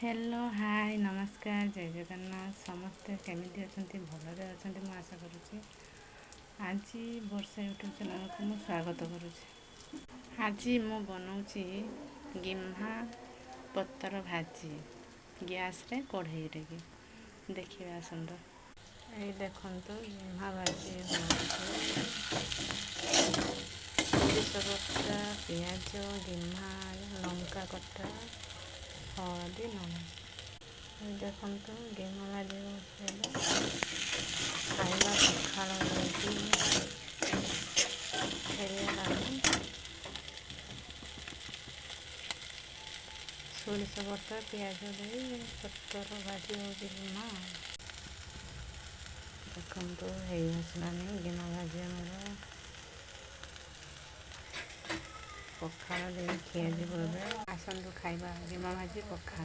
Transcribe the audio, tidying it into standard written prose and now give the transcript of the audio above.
Hello high ନମସ୍କାର ଜୟ ଜଗନ୍ନାଥ। ସମସ୍ତେ କେମିତି ଅଛନ୍ତି? ଭଲରେ ଅଛନ୍ତି ମୁଁ ଆଶା କରୁଛି। ଆଜି ବର୍ଷା ୟୁଟ୍ୟୁବ୍ ଚ୍ୟାନେଲକୁ ମୁଁ ସ୍ୱାଗତ କରୁଛି। ଆଜି ମୁଁ ବନାଉଛି ଗିମ୍ହା ପତ୍ର ଭାଜି ଗ୍ୟାସରେ କଢ଼େଇରେ ଦେଖିବା ଆସନ୍ତୁ। ଏଇ ଦେଖନ୍ତୁ ଗିମ୍ହା ଭାଜି ହେଉଛି ସୋରିଷ ବଟା, ପିଆଜ, ଗିମ୍ହା, ଲଙ୍କା କଟା, ହଳଦୀ, ଲୁଣ। ଦେଖନ୍ତୁ ଗିମ୍ହା ଭାଜି ବସାଇଲେ ଖାଇବା ପଖାଳ ହେଇକି ହେଇଗଲାଣି। ସୋରିଷ ବଟା ପିଆଜ ଦେଇ ପତ୍ର ଭାଜି ହେଉଛି ଗିମ୍ହା। ଦେଖନ୍ତୁ ହେଇ ଆସିଲାଣି ଗିମ୍ହା ଭାଜି ଆମର। ପଖାଳ ଦେଇ ଖିଆଯିବ ଏବେ। ଆସନ୍ତୁ ଖାଇବା ଗିମ୍ହା ଭାଜି ପଖାଳ।